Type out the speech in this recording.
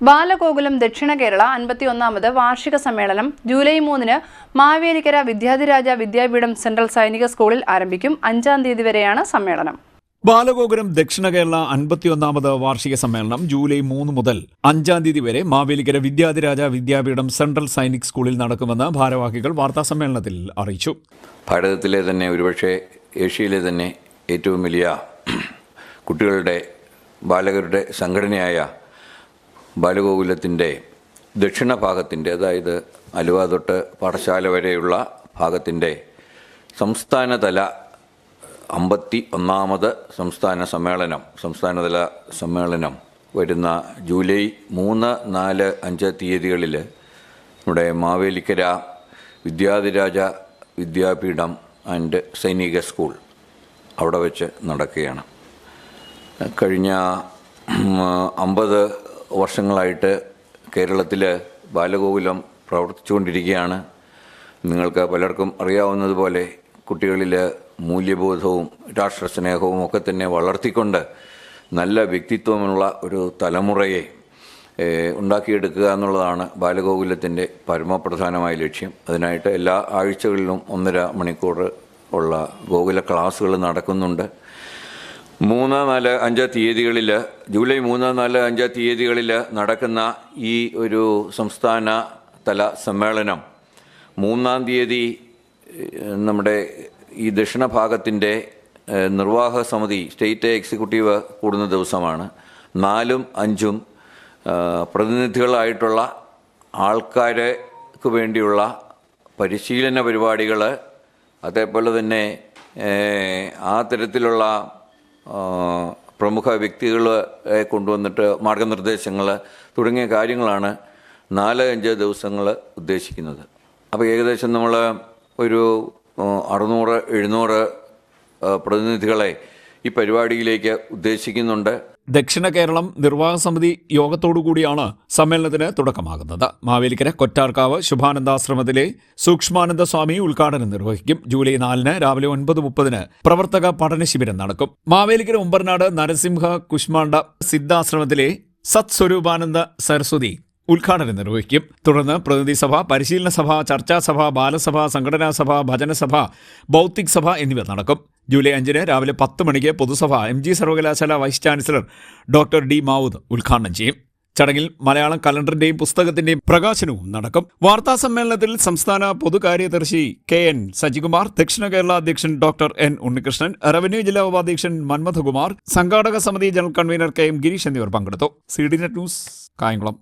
ബാലഗോകുലം ദക്ഷിണ കേരള 51ാമത് വാർഷിക സമ്മേളനം ജൂലൈ 3-ന് മാവേലിക്കര വിദ്യാധിരാജ വിദ്യാപീഠം സെൻട്രൽ സൈനിക സ്കൂളിൽ ആരംഭിക്കും. 5-ാം തീയതി വരെയാണ് സമ്മേളനം. ബാലഗോകുലം ദക്ഷിണ കേരള 51ാമത് വാർഷിക സമ്മേളനം ജൂലൈ 3 മുതൽ 5-ാം തീയതി വരെ മാവേലിക്കര വിദ്യാധിരാജ വിദ്യാപീഠം സെൻട്രൽ സൈനിക് സ്കൂളിൽ നടക്കുമെന്ന് ഭാരവാഹികൾ വാർത്താസമ്മേളനത്തിൽ അറിയിച്ചു. ഭാരതത്തിലെ തന്നെ ഒരുപക്ഷെ ഏഷ്യയിലെ തന്നെ ഏറ്റവും വലിയ കുട്ടികളുടെ ബാലകരുടെ സംഘടനയായ ബാലഗോകുലത്തിൻ്റെ ദക്ഷിണ ഭാഗത്തിൻ്റെ, അതായത് അലുവ തൊട്ട് പാഠശാല വരെയുള്ള ഭാഗത്തിൻ്റെ സംസ്ഥാനതല 51ാമത് സംസ്ഥാനതല സമ്മേളനം വരുന്ന ജൂലൈ 3, 4, 5 തീയതികളിൽ നമ്മുടെ മാവേലിക്കര വിദ്യാധിരാജ വിദ്യാപീഠം ആൻഡ് സൈനിക സ്കൂൾ അവിടെ വെച്ച് നടക്കുകയാണ്. കഴിഞ്ഞ 50 വർഷങ്ങളായിട്ട് കേരളത്തിൽ ബാലഗോകുലം പ്രവർത്തിച്ചുകൊണ്ടിരിക്കുകയാണ്. നിങ്ങൾക്ക് പലർക്കും അറിയാവുന്നതുപോലെ കുട്ടികളിൽ മൂല്യബോധവും രാഷ്ട്രസ്നേഹവും ഒക്കെ തന്നെ വളർത്തിക്കൊണ്ട് നല്ല വ്യക്തിത്വമുള്ള ഒരു തലമുറയെ ഉണ്ടാക്കിയെടുക്കുക എന്നുള്ളതാണ് ബാലഗോകുലത്തിൻ്റെ പരമപ്രധാനമായ ലക്ഷ്യം. അതിനായിട്ട് എല്ലാ ആഴ്ചകളിലും 1.5 മണിക്കൂർ ഉള്ള ഗോകുല ക്ലാസ്സുകൾ നടക്കുന്നുണ്ട്. 3, 4, 5 തീയതികളിൽ ജൂലൈ 3, 4, 5 തീയതികളിൽ നടക്കുന്ന ഈ ഒരു സംസ്ഥാന തല സമ്മേളനം 3-ാം തീയതി നമ്മുടെ ഈ ദക്ഷിണ ഭാഗത്തിൻ്റെ നിർവാഹക സമിതി സ്റ്റേറ്റ് എക്സിക്യൂട്ടീവ് കൂടുന്ന ദിവസമാണ്. 4ഉം 5ഉം പ്രതിനിധികളായിട്ടുള്ള ആൾക്കാർക്ക് വേണ്ടിയുള്ള പരിശീലന പരിപാടികൾ, അതേപോലെ തന്നെ ആ തരത്തിലുള്ള പ്രമുഖ വ്യക്തികളെ കൊണ്ടുവന്നിട്ട് മാർഗനിർദ്ദേശങ്ങൾ തുടങ്ങിയ കാര്യങ്ങളാണ് 4-5 ദിവസങ്ങൾ ഉദ്ദേശിക്കുന്നത്. അപ്പോൾ ഏകദേശം നമ്മൾ ഒരു 600-700 പ്രതിനിധികളെ ഈ പരിപാടിയിലേക്ക് ഉദ്ദേശിക്കുന്നുണ്ട്. ദക്ഷിണ കേരളം നിർവാഹക സമിതി യോഗത്തോടുകൂടിയാണ് സമ്മേളനത്തിന് തുടക്കമാകുന്നത്. മാവേലിക്കര കൊറ്റാർക്കാവ് ശുഭാനന്ദാശ്രമത്തിലെ സൂക്ഷ്മാനന്ദ സ്വാമി ഉദ്ഘാടനം നിർവഹിക്കും. ജൂലൈ 4-ന് രാവിലെ 9:30-ന് പ്രവർത്തക പഠന ശിബിരം നടക്കും. മാവേലിക്കര ഉമ്പർനാട് നരസിംഹ കുഷ്മാണ്ഡ സിദ്ധാശ്രമത്തിലെ സത് സ്വരൂപാനന്ദ സരസ്വതി ഉദ്ഘാടനം നിർവഹിക്കും. തുടർന്ന് പ്രതിനിധി സഭ, പരിശീലന സഭ, ചർച്ചാസഭ, ബാലസഭ, സംഘടനാ സഭ, ഭജനസഭ, ബൗദ്ധിക് സഭ എന്നിവ നടക്കും. ജൂലൈ 5-ന് രാവിലെ 10 മണിക്ക് പൊതുസഭ MG സർവകലാശാല vice chancellor doctor D. Mavood ഉദ്ഘാടനം ചെയ്യും. ചടങ്ങിൽ മലയാളം കലണ്ടറിന്റെയും പുസ്തകത്തിന്റെയും പ്രകാശനവും നടക്കും. വാർത്താ സമ്മേളനത്തിൽ സംസ്ഥാന പൊതുകാര്യദർശി KN സജികുമാർ, ദക്ഷിണ കേരള അധ്യക്ഷൻ ഡോക്ടർ N. ഉണ്ണികൃഷ്ണൻ, റവന്യൂ ജില്ലാ ഉപാധ്യക്ഷൻ മന്മഥകുമാർ, സംഘാടക സമിതി ജനറൽ കൺവീനർ KM ഗിരീഷ് എന്നിവർ പങ്കെടുത്തു. CDNet news, Kayamkulam.